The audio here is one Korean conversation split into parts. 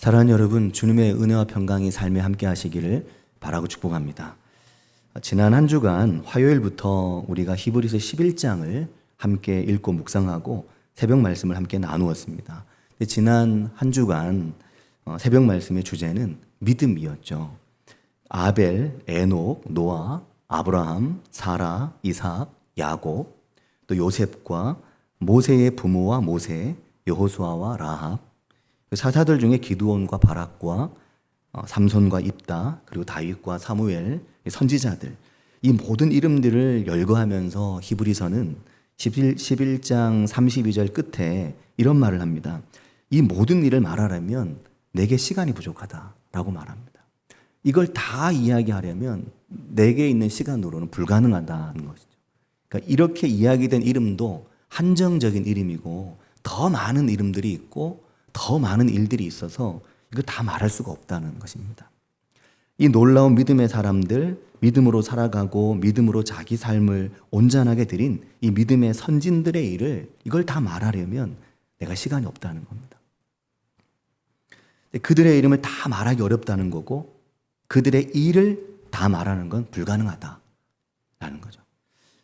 사랑하는 여러분, 주님의 은혜와 평강이 삶에 함께 하시기를 바라고 축복합니다. 지난 한 주간 화요일부터 우리가 히브리서 11장을 함께 읽고 묵상하고 새벽 말씀을 함께 나누었습니다. 지난 한 주간 새벽 말씀의 주제는 믿음이었죠. 아벨, 에녹, 노아, 아브라함, 사라, 이삭, 야곱, 또 요셉과 모세의 부모와 모세, 여호수아와 라합, 사사들 중에 기드온과 바락과 삼손과 입다, 그리고 다윗과 사무엘, 선지자들, 이 모든 이름들을 열거하면서 히브리서는 11장 32절 끝에 이런 말을 합니다. 이 모든 일을 말하려면 내게 시간이 부족하다라고 말합니다. 이걸 다 이야기하려면 내게 있는 시간으로는 불가능하다는 것이죠. 그러니까 이렇게 이야기된 이름도 한정적인 이름이고 더 많은 이름들이 있고 더 많은 일들이 있어서 이거 다 말할 수가 없다는 것입니다. 이 놀라운 믿음의 사람들, 믿음으로 살아가고 믿음으로 자기 삶을 온전하게 드린 이 믿음의 선진들의 일을 이걸 다 말하려면 내가 시간이 없다는 겁니다. 그들의 이름을 다 말하기 어렵다는 거고 그들의 일을 다 말하는 건 불가능하다라는 거죠.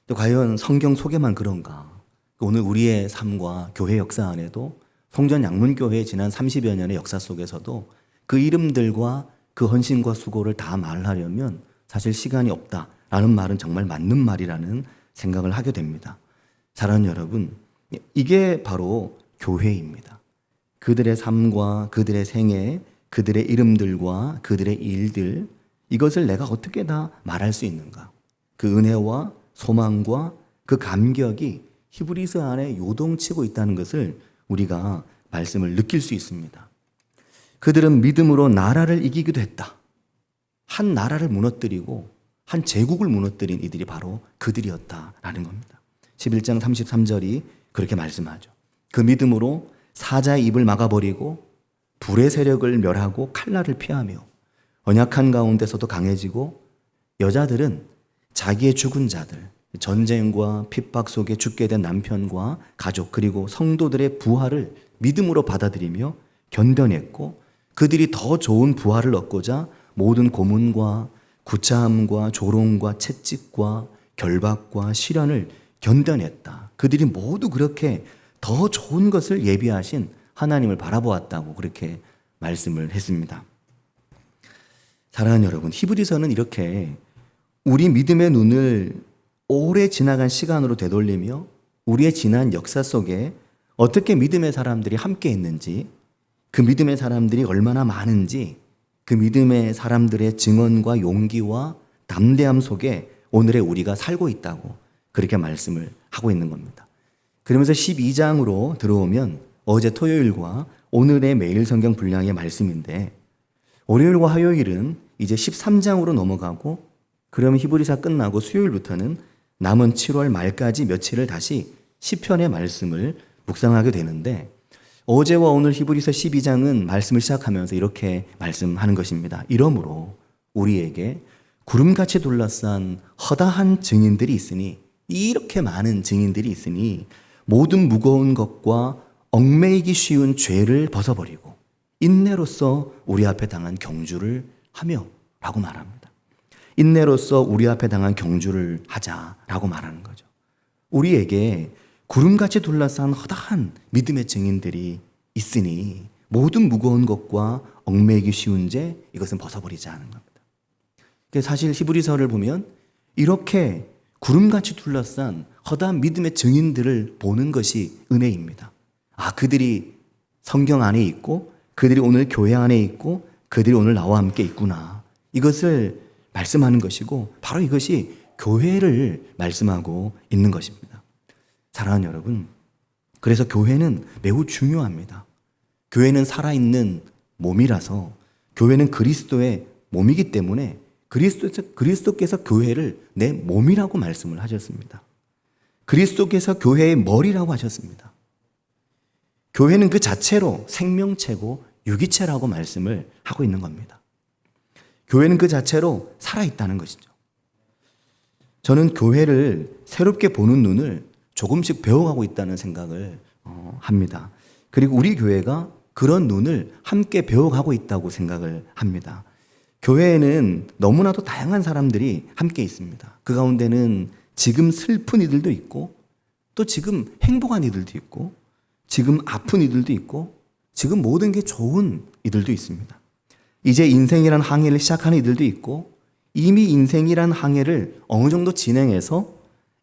또 과연 성경 소개만 그런가? 오늘 우리의 삶과 교회 역사 안에도 송전 양문교회의 지난 30여 년의 역사 속에서도 그 이름들과 그 헌신과 수고를 다 말하려면 사실 시간이 없다라는 말은 정말 맞는 말이라는 생각을 하게 됩니다. 사랑하는 여러분, 이게 바로 교회입니다. 그들의 삶과 그들의 생애, 그들의 이름들과 그들의 일들, 이것을 내가 어떻게 다 말할 수 있는가? 그 은혜와 소망과 그 감격이 히브리서 안에 요동치고 있다는 것을 우리가 말씀을 느낄 수 있습니다. 그들은 믿음으로 나라를 이기기도 했다. 한 나라를 무너뜨리고 한 제국을 무너뜨린 이들이 바로 그들이었다라는 겁니다. 11장 33절이 그렇게 말씀하죠. 그 믿음으로 사자의 입을 막아버리고 불의 세력을 멸하고 칼날을 피하며 언약한 가운데서도 강해지고 여자들은 자기의 죽은 자들, 전쟁과 핍박 속에 죽게 된 남편과 가족 그리고 성도들의 부활을 믿음으로 받아들이며 견뎌냈고 그들이 더 좋은 부활을 얻고자 모든 고문과 구차함과 조롱과 채찍과 결박과 시련을 견뎌냈다. 그들이 모두 그렇게 더 좋은 것을 예비하신 하나님을 바라보았다고 그렇게 말씀을 했습니다. 사랑하는 여러분, 히브리서는 이렇게 우리 믿음의 눈을 오래 지나간 시간으로 되돌리며 우리의 지난 역사 속에 어떻게 믿음의 사람들이 함께 했는지, 그 믿음의 사람들이 얼마나 많은지, 그 믿음의 사람들의 증언과 용기와 담대함 속에 오늘의 우리가 살고 있다고 그렇게 말씀을 하고 있는 겁니다. 그러면서 12장으로 들어오면 어제 토요일과 오늘의 매일 성경 분량의 말씀인데 월요일과 화요일은 이제 13장으로 넘어가고 그러면 히브리서 끝나고 수요일부터는 남은 7월 말까지 며칠을 다시 시편의 말씀을 묵상하게 되는데 어제와 오늘 히브리서 12장은 말씀을 시작하면서 이렇게 말씀하는 것입니다. 이러므로 우리에게 구름같이 둘러싼 허다한 증인들이 있으니 이렇게 많은 증인들이 있으니 모든 무거운 것과 얽매이기 쉬운 죄를 벗어버리고 인내로써 우리 앞에 당한 경주를 하며 라고 말합니다. 인내로써 우리 앞에 당한 경주를 하자라고 말하는 거죠. 우리에게 구름같이 둘러싼 허다한 믿음의 증인들이 있으니 모든 무거운 것과 얽매이기 쉬운 죄 이것은 벗어버리자 하는 겁니다. 사실 히브리서를 보면 이렇게 구름같이 둘러싼 허다한 믿음의 증인들을 보는 것이 은혜입니다. 그들이 성경 안에 있고 그들이 오늘 교회 안에 있고 그들이 오늘 나와 함께 있구나. 이것을 말씀하는 것이고 바로 이것이 교회를 말씀하고 있는 것입니다. 사랑하는 여러분, 그래서 교회는 매우 중요합니다. 교회는 살아있는 몸이라서 교회는 그리스도의 몸이기 때문에 그리스도께서 교회를 내 몸이라고 말씀을 하셨습니다. 그리스도께서 교회의 머리라고 하셨습니다. 교회는 그 자체로 생명체고 유기체라고 말씀을 하고 있는 겁니다. 교회는 그 자체로 살아있다는 것이죠. 저는 교회를 새롭게 보는 눈을 조금씩 배워가고 있다는 생각을 합니다. 그리고 우리 교회가 그런 눈을 함께 배워가고 있다고 생각을 합니다. 교회에는 너무나도 다양한 사람들이 함께 있습니다. 그 가운데는 지금 슬픈 이들도 있고, 또 지금 행복한 이들도 있고, 지금 아픈 이들도 있고, 지금 모든 게 좋은 이들도 있습니다. 이제 인생이란 항해를 시작하는 이들도 있고, 이미 인생이란 항해를 어느 정도 진행해서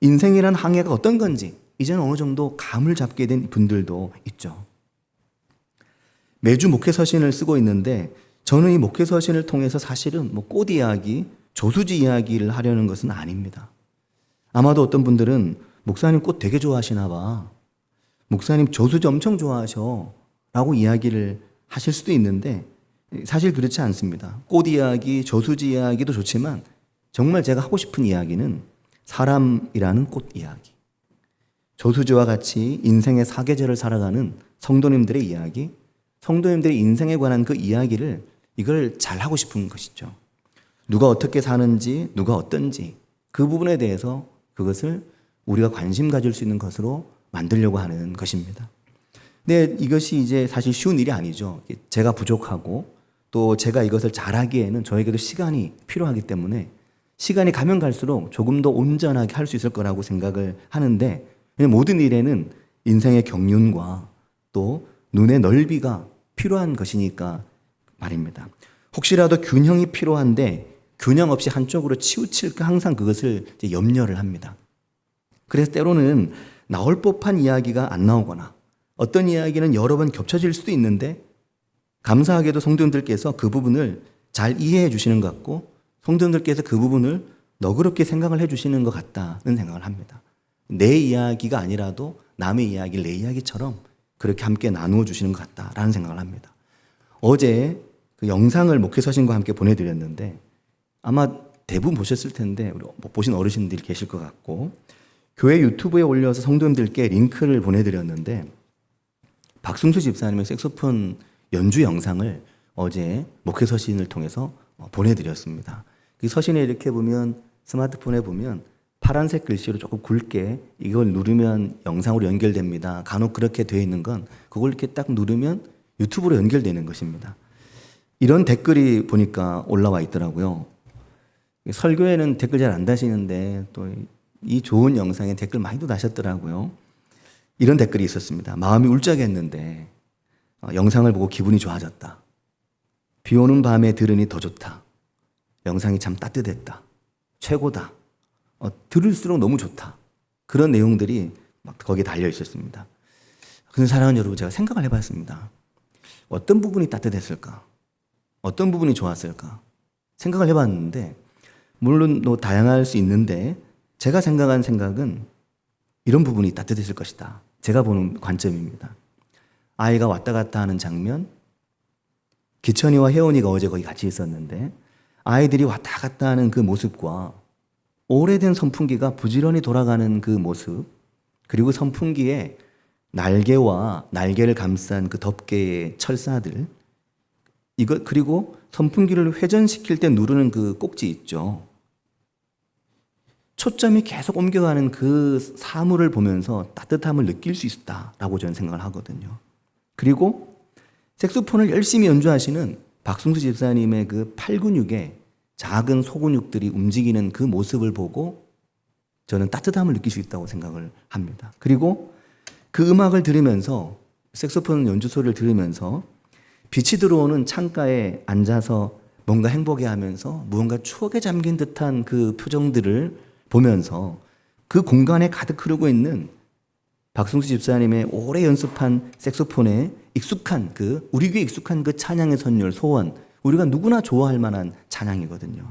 인생이란 항해가 어떤 건지 이제는 어느 정도 감을 잡게 된 분들도 있죠. 매주 목회 서신을 쓰고 있는데, 저는 이 목회 서신을 통해서 사실은 꽃 이야기, 조수지 이야기를 하려는 것은 아닙니다. 아마도 어떤 분들은 목사님 꽃 되게 좋아하시나 봐, 목사님 조수지 엄청 좋아하셔 라고 이야기를 하실 수도 있는데, 사실 그렇지 않습니다. 꽃 이야기, 조수지 이야기도 좋지만 정말 제가 하고 싶은 이야기는 사람이라는 꽃 이야기, 조수지와 같이 인생의 사계절을 살아가는 성도님들의 이야기, 성도님들의 인생에 관한 그 이야기를 이걸 잘 하고 싶은 것이죠. 누가 어떻게 사는지, 누가 어떤지 그 부분에 대해서 그것을 우리가 관심 가질 수 있는 것으로 만들려고 하는 것입니다. 근데 이것이 이제 사실 쉬운 일이 아니죠. 제가 부족하고 또 제가 이것을 잘하기에는 저에게도 시간이 필요하기 때문에 시간이 가면 갈수록 조금 더 온전하게 할 수 있을 거라고 생각을 하는데, 모든 일에는 인생의 경륜과 또 눈의 넓이가 필요한 것이니까 말입니다. 혹시라도 균형이 필요한데 균형 없이 한쪽으로 치우칠까 항상 그것을 이제 염려를 합니다. 그래서 때로는 나올 법한 이야기가 안 나오거나 어떤 이야기는 여러 번 겹쳐질 수도 있는데, 감사하게도 성도님들께서 그 부분을 잘 이해해 주시는 것 같고 성도님들께서 그 부분을 너그럽게 생각을 해 주시는 것 같다는 생각을 합니다. 내 이야기가 아니라도 남의 이야기를 내 이야기처럼 그렇게 함께 나누어 주시는 것 같다라는 생각을 합니다. 어제 그 영상을 목회 서신과 함께 보내드렸는데 아마 대부분 보셨을 텐데 보신 어르신들이 계실 것 같고, 교회 유튜브에 올려서 성도님들께 링크를 보내드렸는데, 박승수 집사님의 색소폰 연주 영상을 어제 목회 서신을 통해서 보내드렸습니다. 그 서신에 이렇게 보면, 스마트폰에 보면 파란색 글씨로 조금 굵게 이걸 누르면 영상으로 연결됩니다. 간혹 그렇게 되어 있는 건 그걸 이렇게 딱 누르면 유튜브로 연결되는 것입니다. 이런 댓글이 보니까 올라와 있더라고요. 설교에는 댓글 잘 안 다시는데 또 이 좋은 영상에 댓글 많이도 다셨더라고요. 이런 댓글이 있었습니다. 마음이 울적했는데 영상을 보고 기분이 좋아졌다. 비 오는 밤에 들으니 더 좋다. 영상이 참 따뜻했다. 최고다. 들을수록 너무 좋다. 그런 내용들이 막 거기에 달려 있었습니다. 그런데 사랑하는 여러분, 제가 생각을 해봤습니다. 어떤 부분이 따뜻했을까? 어떤 부분이 좋았을까? 생각을 해봤는데, 물론 또 다양할 수 있는데 제가 생각한 생각은 이런 부분이 따뜻했을 것이다. 제가 보는 관점입니다. 아이가 왔다 갔다 하는 장면, 기천이와 혜원이가 어제 거기 같이 있었는데 아이들이 왔다 갔다 하는 그 모습과 오래된 선풍기가 부지런히 돌아가는 그 모습, 그리고 선풍기에 날개와 날개를 감싼 그 덮개의 철사들, 그리고 선풍기를 회전시킬 때 누르는 그 꼭지 있죠. 초점이 계속 옮겨가는 그 사물을 보면서 따뜻함을 느낄 수 있다라고 저는 생각을 하거든요. 그리고 색소폰을 열심히 연주하시는 박승수 집사님의 그 팔 근육에 작은 소근육들이 움직이는 그 모습을 보고 저는 따뜻함을 느낄 수 있다고 생각을 합니다. 그리고 그 음악을 들으면서, 색소폰 연주 소리를 들으면서 빛이 들어오는 창가에 앉아서 뭔가 행복해하면서 무언가 추억에 잠긴 듯한 그 표정들을 보면서 그 공간에 가득 흐르고 있는 박승수 집사님의 오래 연습한 색소폰에 익숙한 우리 귀에 익숙한 그 찬양의 선율, 소원, 우리가 누구나 좋아할 만한 찬양이거든요.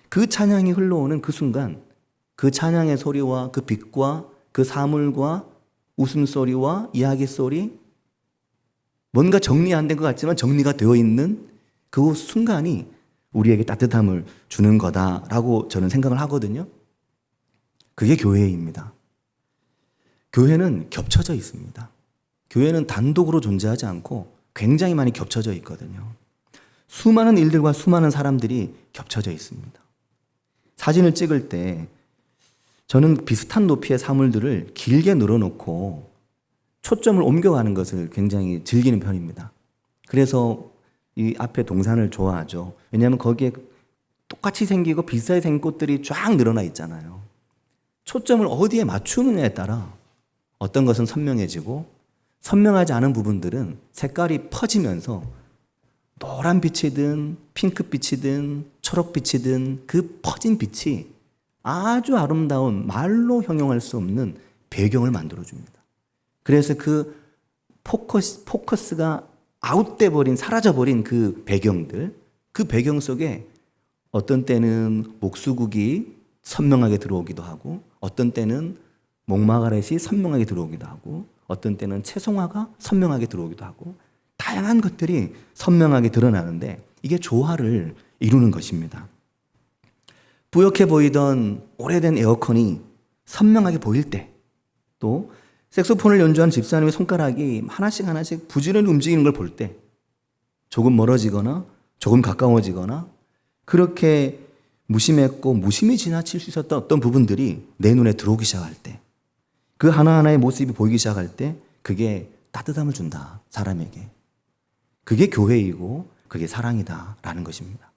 그 찬양이 흘러오는 그 순간, 그 찬양의 소리와 그 빛과 그 사물과 웃음소리와 이야기소리, 뭔가 정리 안 된 것 같지만 정리가 되어 있는 그 순간이 우리에게 따뜻함을 주는 거다라고 저는 생각을 하거든요. 그게 교회입니다. 교회는 겹쳐져 있습니다. 교회는 단독으로 존재하지 않고 굉장히 많이 겹쳐져 있거든요. 수많은 일들과 수많은 사람들이 겹쳐져 있습니다. 사진을 찍을 때 저는 비슷한 높이의 사물들을 길게 늘어놓고 초점을 옮겨가는 것을 굉장히 즐기는 편입니다. 그래서 이 앞에 동산을 좋아하죠. 왜냐하면 거기에 똑같이 생기고 비슷하게 생긴 꽃들이 쫙 늘어나 있잖아요. 초점을 어디에 맞추느냐에 따라 어떤 것은 선명해지고 선명하지 않은 부분들은 색깔이 퍼지면서 노란 빛이든 핑크빛이든 초록빛이든 그 퍼진 빛이 아주 아름다운 말로 형용할 수 없는 배경을 만들어줍니다. 그래서 그 포커스가 아웃돼 버린, 사라져 버린 그 배경들, 그 배경 속에 어떤 때는 목수국이 선명하게 들어오기도 하고, 어떤 때는 목마가렛이 선명하게 들어오기도 하고, 어떤 때는 채송화가 선명하게 들어오기도 하고, 다양한 것들이 선명하게 드러나는데 이게 조화를 이루는 것입니다. 부옇게 보이던 오래된 에어컨이 선명하게 보일 때, 또 색소폰을 연주하는 집사님의 손가락이 하나씩 부지런히 움직이는 걸 볼 때, 조금 멀어지거나 조금 가까워지거나 그렇게 무심했고 무심히 지나칠 수 있었던 어떤 부분들이 내 눈에 들어오기 시작할 때, 그 하나하나의 모습이 보이기 시작할 때 그게 따뜻함을 준다, 사람에게. 그게 교회이고 그게 사랑이다라는 것입니다.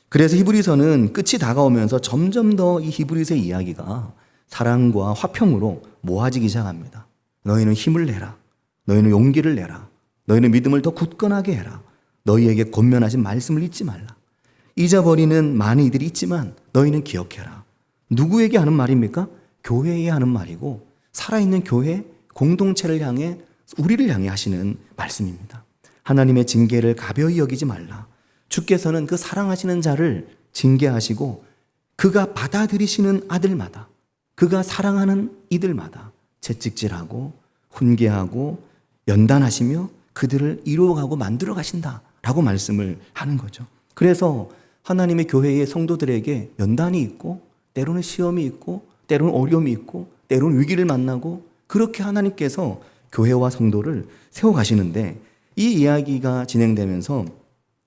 그래서 히브리서는 끝이 다가오면서 점점 더 이 히브리서의 이야기가 사랑과 화평으로 모아지기 시작합니다. 너희는 힘을 내라. 너희는 용기를 내라. 너희는 믿음을 더 굳건하게 해라. 너희에게 권면하신 말씀을 잊지 말라. 잊어버리는 많은 이들이 있지만 너희는 기억해라. 누구에게 하는 말입니까? 교회에 하는 말이고, 살아있는 교회 공동체를 향해, 우리를 향해 하시는 말씀입니다. 하나님의 징계를 가벼이 여기지 말라. 주께서는 그 사랑하시는 자를 징계하시고 그가 받아들이시는 아들마다, 그가 사랑하는 이들마다 채찍질하고 훈계하고 연단하시며 그들을 이루어가고 만들어 가신다라고 말씀을 하는 거죠. 그래서 하나님의 교회의 성도들에게 연단이 있고, 때로는 시험이 있고, 때로는 어려움이 있고, 때로는 위기를 만나고, 그렇게 하나님께서 교회와 성도를 세워가시는데, 이 이야기가 진행되면서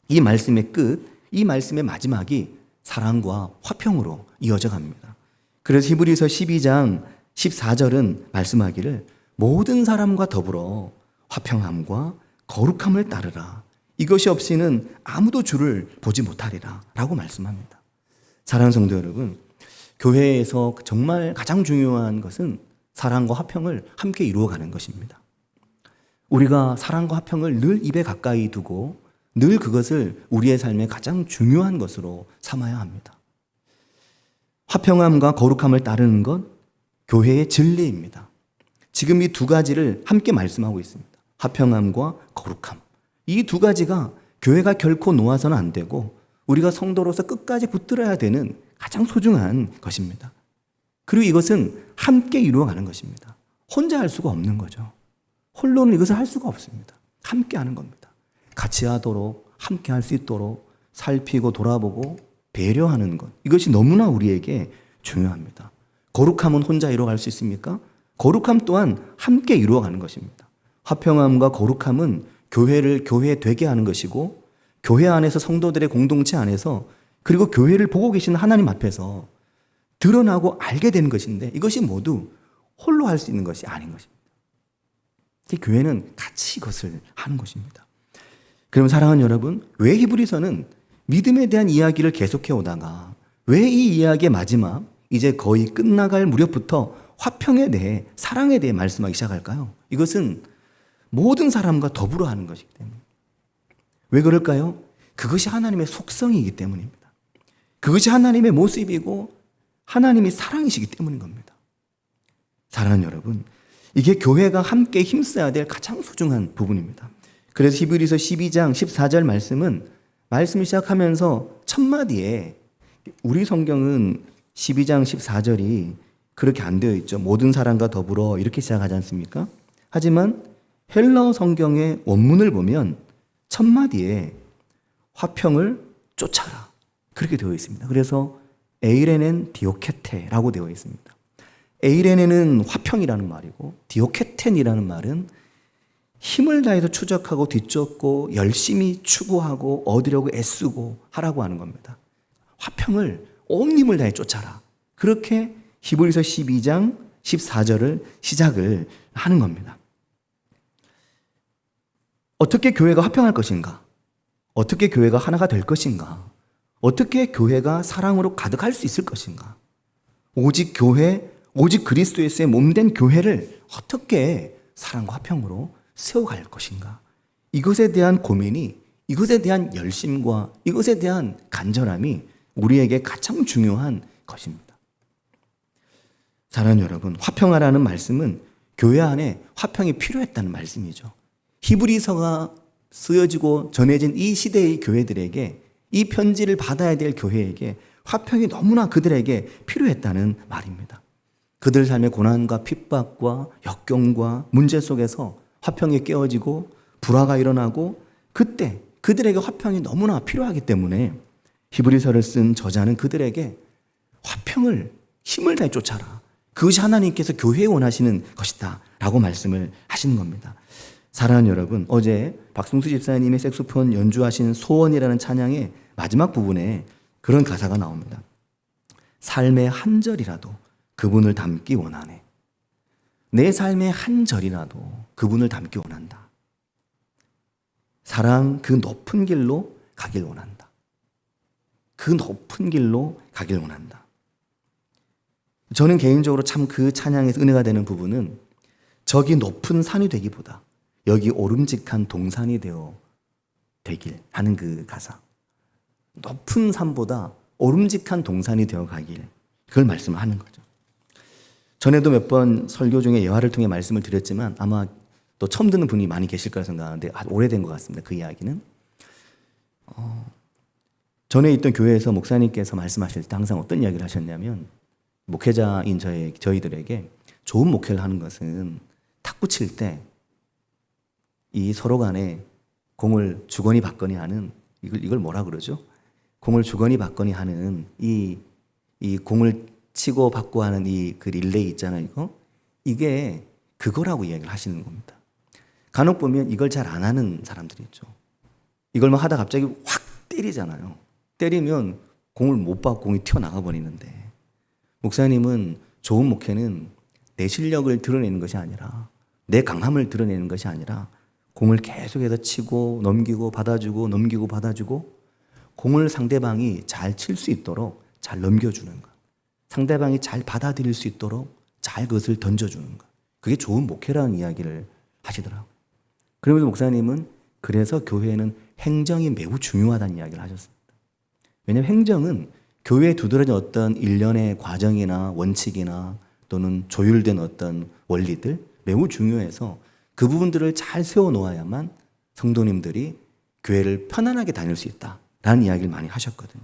이 말씀의 끝, 이 말씀의 마지막이 사랑과 화평으로 이어져 갑니다. 그래서 히브리서 12장 14절은 말씀하기를 모든 사람과 더불어 화평함과 거룩함을 따르라. 이것이 없이는 아무도 주를 보지 못하리라 라고 말씀합니다. 사랑하는 성도 여러분, 교회에서 정말 가장 중요한 것은 사랑과 화평을 함께 이루어가는 것입니다. 우리가 사랑과 화평을 늘 입에 가까이 두고 늘 그것을 우리의 삶의 가장 중요한 것으로 삼아야 합니다. 화평함과 거룩함을 따르는 것, 교회의 진리입니다. 지금 이 두 가지를 함께 말씀하고 있습니다. 화평함과 거룩함. 이 두 가지가 교회가 결코 놓아서는 안 되고 우리가 성도로서 끝까지 붙들어야 되는 가장 소중한 것입니다. 그리고 이것은 함께 이루어가는 것입니다. 혼자 할 수가 없는 거죠. 홀로는 이것을 할 수가 없습니다. 함께 하는 겁니다. 같이 하도록, 함께 할 수 있도록 살피고 돌아보고 배려하는 것, 이것이 너무나 우리에게 중요합니다. 거룩함은 혼자 이루어갈 수 있습니까? 거룩함 또한 함께 이루어가는 것입니다. 화평함과 거룩함은 교회를 교회 되게 하는 것이고, 교회 안에서 성도들의 공동체 안에서, 그리고 교회를 보고 계시는 하나님 앞에서 드러나고 알게 되는 것인데, 이것이 모두 홀로 할 수 있는 것이 아닌 것입니다. 교회는 같이 이것을 하는 것입니다. 그럼 사랑하는 여러분, 왜 히브리서는 믿음에 대한 이야기를 계속해 오다가 왜 이 이야기의 마지막, 이제 거의 끝나갈 무렵부터 화평에 대해, 사랑에 대해 말씀하기 시작할까요? 이것은 모든 사람과 더불어 하는 것이기 때문에. 왜 그럴까요? 그것이 하나님의 속성이기 때문입니다. 그것이 하나님의 모습이고 하나님이 사랑이시기 때문인 겁니다. 사랑하는 여러분, 이게 교회가 함께 힘써야 될 가장 소중한 부분입니다. 그래서 히브리서 12장 14절 말씀을 시작하면서 첫 마디에, 우리 성경은 12장 14절이 그렇게 안 되어 있죠. 모든 사람과 더불어 이렇게 시작하지 않습니까? 하지만 헬라어 성경의 원문을 보면 첫 마디에 화평을 쫓아라 그렇게 되어 있습니다. 그래서 에이레넨 디오케테라고 되어 있습니다. 에이레넨은 화평이라는 말이고, 디오케텐이라는 말은 힘을 다해서 추적하고 뒤쫓고 열심히 추구하고 얻으려고 애쓰고 하라고 하는 겁니다. 화평을 온 힘을 다해 쫓아라. 그렇게 히브리서 12장 14절을 시작을 하는 겁니다. 어떻게 교회가 화평할 것인가? 어떻게 교회가 하나가 될 것인가? 어떻게 교회가 사랑으로 가득할 수 있을 것인가? 오직 교회, 오직 그리스도 예수의 몸된 교회를 어떻게 사랑과 화평으로 세워갈 것인가? 이것에 대한 고민이, 이것에 대한 열심과 이것에 대한 간절함이 우리에게 가장 중요한 것입니다. 사랑하는 여러분, 화평하라는 말씀은 교회 안에 화평이 필요했다는 말씀이죠. 히브리서가 쓰여지고 전해진 이 시대의 교회들에게, 이 편지를 받아야 될 교회에게 화평이 너무나 그들에게 필요했다는 말입니다. 그들 삶의 고난과 핍박과 역경과 문제 속에서 화평이 깨어지고 불화가 일어나고, 그때 그들에게 화평이 너무나 필요하기 때문에 히브리서를 쓴 저자는 그들에게 화평을 힘을 다해 쫓아라, 그것이 하나님께서 교회에 원하시는 것이다 라고 말씀을 하시는 겁니다. 사랑하는 여러분, 어제 박승수 집사님이 색소폰 연주하신 소원이라는 찬양의 마지막 부분에 그런 가사가 나옵니다. 삶의 한 절이라도 그분을 닮기 원하네. 내 삶의 한 절이라도 그분을 닮기 원한다. 사랑 그 높은 길로 가길 원한다. 그 높은 길로 가길 원한다. 저는 개인적으로 참 그 찬양에서 은혜가 되는 부분은 저기 높은 산이 되기보다 여기 오름직한 동산이 되길 하는 그 가사. 높은 산보다 오름직한 동산이 되어 가길, 그걸 말씀하는 거죠. 전에도 몇 번 설교 중에 예화를 통해 말씀을 드렸지만 아마 또 처음 듣는 분이 많이 계실 거라 생각하는데 아주 오래된 것 같습니다. 그 이야기는. 전에 있던 교회에서 목사님께서 말씀하실 때 항상 어떤 이야기를 하셨냐면, 목회자인 저희들에게 좋은 목회를 하는 것은 탁구 칠 때 이 서로 간에 공을 주거니 받거니 하는, 이걸 뭐라 그러죠? 공을 주거니 받거니 하는 이 공을 치고 받고 하는 그 릴레이 있잖아요. 이게 그거라고 이야기를 하시는 겁니다. 간혹 보면 이걸 잘 안 하는 사람들이 있죠. 이걸만 하다 갑자기 확 때리잖아요. 때리면 공을 못 받고 공이 튀어나가 버리는데, 목사님은 좋은 목회는 내 실력을 드러내는 것이 아니라, 내 강함을 드러내는 것이 아니라 공을 계속해서 치고 넘기고 받아주고 넘기고 받아주고, 공을 상대방이 잘 칠 수 있도록 잘 넘겨주는 것, 상대방이 잘 받아들일 수 있도록 잘 그것을 던져주는 것, 그게 좋은 목회라는 이야기를 하시더라고요. 그러면서 목사님은 그래서 교회에는 행정이 매우 중요하다는 이야기를 하셨습니다. 왜냐하면 행정은 교회에 두드러진 어떤 일련의 과정이나 원칙이나 또는 조율된 어떤 원리들 매우 중요해서 그 부분들을 잘 세워놓아야만 성도님들이 교회를 편안하게 다닐 수 있다라는 이야기를 많이 하셨거든요.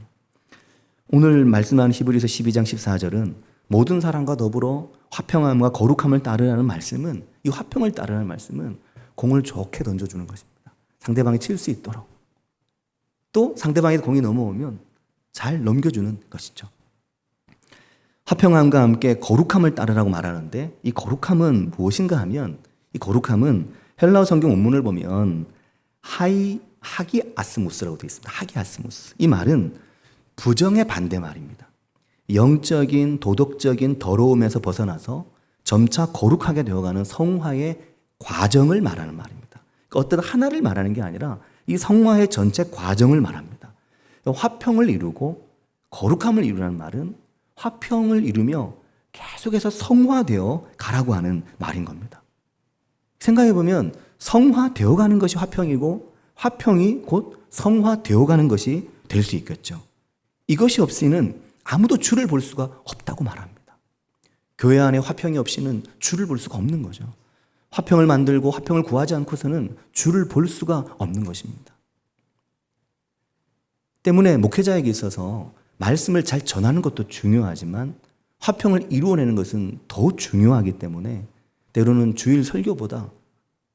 오늘 말씀하는 히브리서 12장 14절은 모든 사람과 더불어 화평함과 거룩함을 따르라는 말씀은, 이 화평을 따르라는 말씀은 공을 좋게 던져주는 것입니다. 상대방이 칠 수 있도록. 또 상대방의 공이 넘어오면 잘 넘겨주는 것이죠. 화평함과 함께 거룩함을 따르라고 말하는데, 이 거룩함은 무엇인가 하면, 이 거룩함은 헬라어 성경 원문을 보면 하기아스무스라고 되어 있습니다. 하기아스무스. 이 말은 부정의 반대말입니다. 영적인 도덕적인 더러움에서 벗어나서 점차 거룩하게 되어가는 성화의 과정을 말하는 말입니다. 그러니까 어떤 하나를 말하는 게 아니라 이 성화의 전체 과정을 말합니다. 화평을 이루고 거룩함을 이루라는 말은 화평을 이루며 계속해서 성화되어 가라고 하는 말인 겁니다. 생각해보면 성화되어 가는 것이 화평이고, 화평이 곧 성화되어 가는 것이 될 수 있겠죠. 이것이 없이는 아무도 주를 볼 수가 없다고 말합니다. 교회 안에 화평이 없이는 주를 볼 수가 없는 거죠. 화평을 만들고 화평을 구하지 않고서는 주를 볼 수가 없는 것입니다. 때문에 목회자에게 있어서 말씀을 잘 전하는 것도 중요하지만 화평을 이루어내는 것은 더 중요하기 때문에 때로는 주일 설교보다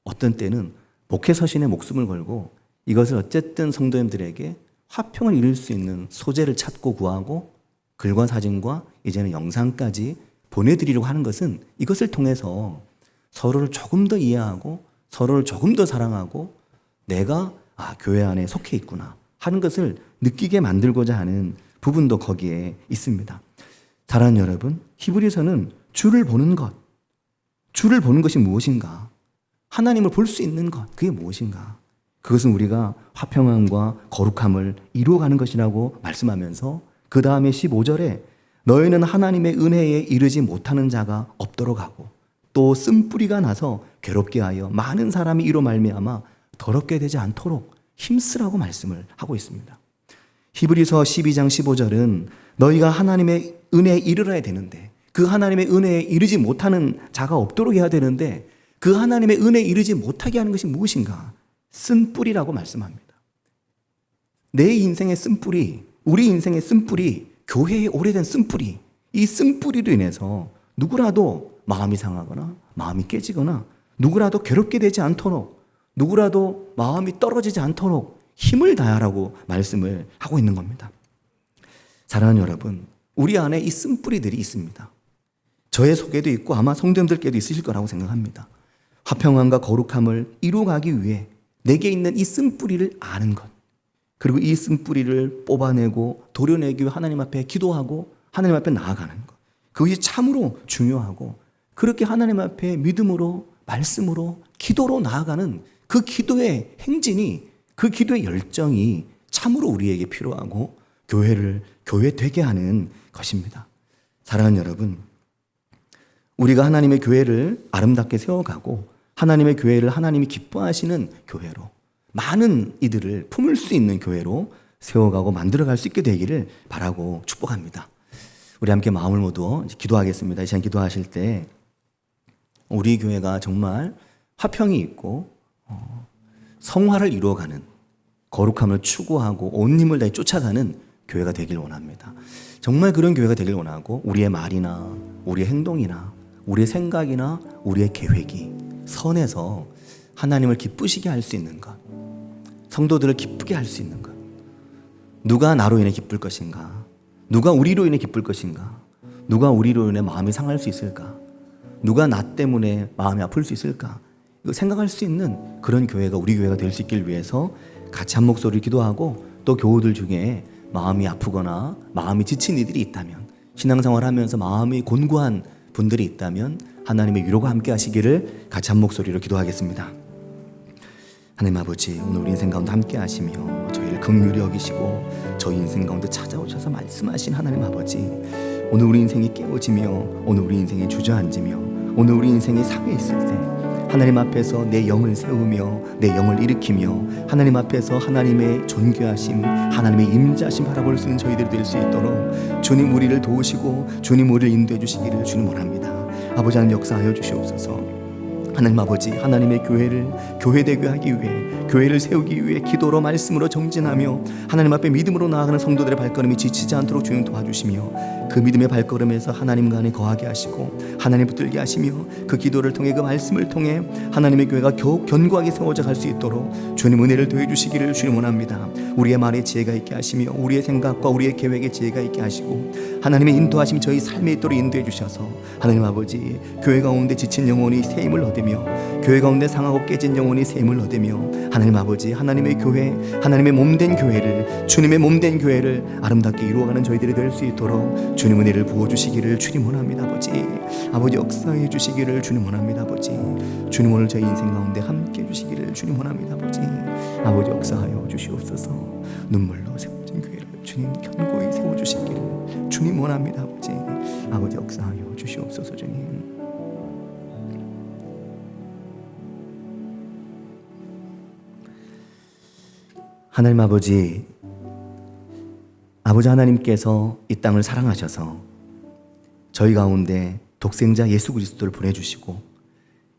어떤 때는 목회 서신에 목숨을 걸고 이것을 어쨌든 성도님들에게 화평을 이룰 수 있는 소재를 찾고 구하고 글과 사진과 이제는 영상까지 보내드리려고 하는 것은 이것을 통해서 서로를 조금 더 이해하고 서로를 조금 더 사랑하고 내가 교회 안에 속해 있구나 하는 것을 느끼게 만들고자 하는 부분도 거기에 있습니다. 사랑하는 여러분, 히브리서는 주를 보는 것, 주를 보는 것이 무엇인가? 하나님을 볼 수 있는 것, 그게 무엇인가? 그것은 우리가 화평함과 거룩함을 이루어가는 것이라고 말씀하면서 그 다음에 15절에 너희는 하나님의 은혜에 이르지 못하는 자가 없도록 하고 또 쓴뿌리가 나서 괴롭게 하여 많은 사람이 이로 말미암아 더럽게 되지 않도록 힘쓰라고 말씀을 하고 있습니다. 히브리서 12장 15절은 너희가 하나님의 은혜에 이르러야 되는데 그 하나님의 은혜에 이르지 못하는 자가 없도록 해야 되는데 그 하나님의 은혜에 이르지 못하게 하는 것이 무엇인가? 쓴뿌리라고 말씀합니다. 내 인생의 쓴뿌리, 우리 인생의 쓴뿌리, 교회의 오래된 쓴뿌리, 이 쓴뿌리로 인해서 누구라도 마음이 상하거나 마음이 깨지거나 누구라도 괴롭게 되지 않도록 누구라도 마음이 떨어지지 않도록 힘을 다하라고 말씀을 하고 있는 겁니다. 사랑하는 여러분, 우리 안에 이 쓴뿌리들이 있습니다. 저의 속에도 있고 아마 성도님들께도 있으실 거라고 생각합니다. 화평함과 거룩함을 이루어가기 위해 내게 있는 이 쓴뿌리를 아는 것, 그리고 이 쓴뿌리를 뽑아내고 도려내기 위해 하나님 앞에 기도하고 하나님 앞에 나아가는 것, 그것이 참으로 중요하고 그렇게 하나님 앞에 믿음으로 말씀으로 기도로 나아가는 그 기도의 행진이, 그 기도의 열정이 참으로 우리에게 필요하고 교회 되게 하는 것입니다. 사랑하는 여러분, 우리가 하나님의 교회를 아름답게 세워가고 하나님의 교회를 하나님이 기뻐하시는 교회로, 많은 이들을 품을 수 있는 교회로 세워가고 만들어갈 수 있게 되기를 바라고 축복합니다. 우리 함께 마음을 모두 기도하겠습니다. 이 시간 기도하실 때 우리 교회가 정말 화평이 있고 성화를 이루어가는, 거룩함을 추구하고 온 힘을 다해 쫓아가는 교회가 되길 원합니다. 정말 그런 교회가 되길 원하고 우리의 말이나 우리의 행동이나 우리의 생각이나 우리의 계획이 선해서 하나님을 기쁘시게 할 수 있는 것, 성도들을 기쁘게 할 수 있는 것, 누가 나로 인해 기쁠 것인가, 누가 우리로 인해 기쁠 것인가, 누가 우리로 인해 마음이 상할 수 있을까, 누가 나 때문에 마음이 아플 수 있을까, 이거 생각할 수 있는 그런 교회가 우리 교회가 될 수 있길 위해서 같이 한 목소리를 기도하고, 또 교우들 중에 마음이 아프거나 마음이 지친 이들이 있다면, 신앙생활 하면서 마음이 곤고한 분들이 있다면 하나님의 위로가 함께 하시기를 같이 한 목소리로 기도하겠습니다. 하나님 아버지, 오늘 우리 인생 가운데 함께 하시며 저희를 긍휼히 여기시고 저희 인생 가운데 찾아오셔서 말씀하신 하나님 아버지, 오늘 우리 인생이 깨어지며 오늘 우리 인생이 주저앉으며 오늘 우리 인생이 상해 있을 때 하나님 앞에서 내 영을 세우며 내 영을 일으키며 하나님 앞에서 하나님의 존귀하심, 하나님의 임자심 바라볼 수 있는 저희들이 될 수 있도록 주님 우리를 도우시고 주님 우리를 인도해 주시기를 주님 원합니다. 아버지 하나님 역사하여 주시옵소서. 하나님 아버지, 하나님의 교회를 교회되게 하기 위해, 교회를 세우기 위해 기도로 말씀으로 정진하며 하나님 앞에 믿음으로 나아가는 성도들의 발걸음이 지치지 않도록 주님 도와주시며 그 믿음의 발걸음에서 하나님과 안에 거하게 하시고 하나님 붙들게 하시며 그 기도를 통해 그 말씀을 통해 하나님의 교회가 견고하게 세워져 갈 수 있도록 주님 은혜를 더해 주시기를 주님 원합니다. 우리의 말에 지혜가 있게 하시며 우리의 생각과 우리의 계획에 지혜가 있게 하시고 하나님의 인도하심 저희 삶에 있도록 인도해 주셔서 하나님 아버지, 교회 가운데 지친 영혼이 새 힘을 얻으며 교회 가운데 상하고 깨진 영혼이 새 힘을 얻으며 하나님 아버지, 하나님의 교회, 하나님의 몸된 교회를, 주님의 몸된 교회를 아름답게 이루어가는 저희들이 될 수 있도록 주님 은혜를 부어주시기를 주님 원합니다. 아버지 역사해 주시기를 주님 원합니다. 아버지, 주님 오늘 저희 인생 가운데 함께 해주시기를 주님 원합니다. 아버지 역사하여 주시옵소서. 눈물로 세워진 교회를 주님 견고히 세워주시기를 주님 원합니다. 아버지 역사하여 주시옵소서. 주님, 하나님 아버지, 아버지 하나님께서 이 땅을 사랑하셔서 저희 가운데 독생자 예수 그리스도를 보내주시고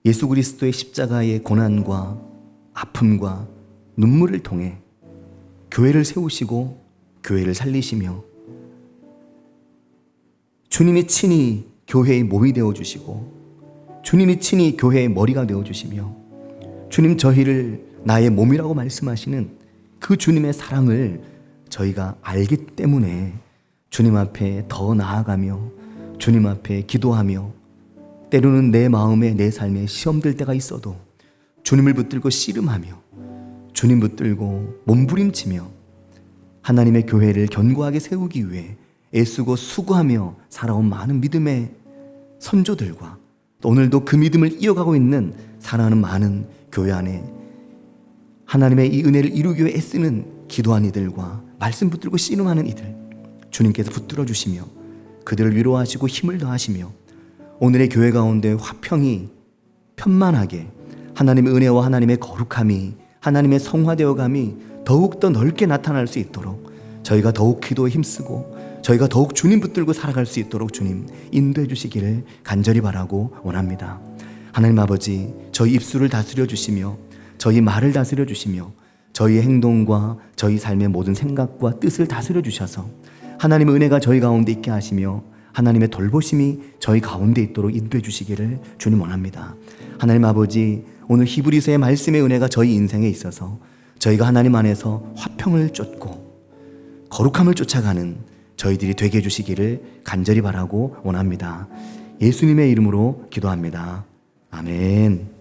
예수 그리스도의 십자가의 고난과 아픔과 눈물을 통해 교회를 세우시고 교회를 살리시며 주님이 친히 교회의 몸이 되어주시고 주님이 친히 교회의 머리가 되어주시며 주님 저희를 나의 몸이라고 말씀하시는 그 주님의 사랑을 저희가 알기 때문에 주님 앞에 더 나아가며 주님 앞에 기도하며 때로는 내 마음에 내 삶에 시험될 때가 있어도 주님을 붙들고 씨름하며 주님 붙들고 몸부림치며 하나님의 교회를 견고하게 세우기 위해 애쓰고 수고하며 살아온 많은 믿음의 선조들과 또 오늘도 그 믿음을 이어가고 있는 사랑하는 많은 교회 안에 하나님의 이 은혜를 이루기 위해 애쓰는 기도한 이들과 말씀 붙들고 씨름하는 이들, 주님께서 붙들어 주시며 그들을 위로하시고 힘을 더하시며 오늘의 교회 가운데 화평이 편만하게 하나님의 은혜와 하나님의 거룩함이, 하나님의 성화되어감이 더욱더 넓게 나타날 수 있도록 저희가 더욱 기도에 힘쓰고 저희가 더욱 주님 붙들고 살아갈 수 있도록 주님 인도해 주시기를 간절히 바라고 원합니다. 하나님 아버지, 저희 입술을 다스려 주시며 저희 말을 다스려 주시며 저희의 행동과 저희 삶의 모든 생각과 뜻을 다스려 주셔서 하나님의 은혜가 저희 가운데 있게 하시며 하나님의 돌보심이 저희 가운데 있도록 인도해 주시기를 주님 원합니다. 하나님 아버지, 오늘 히브리서의 말씀의 은혜가 저희 인생에 있어서 저희가 하나님 안에서 화평을 쫓고 거룩함을 쫓아가는 저희들이 되게 해주시기를 간절히 바라고 원합니다. 예수님의 이름으로 기도합니다. 아멘.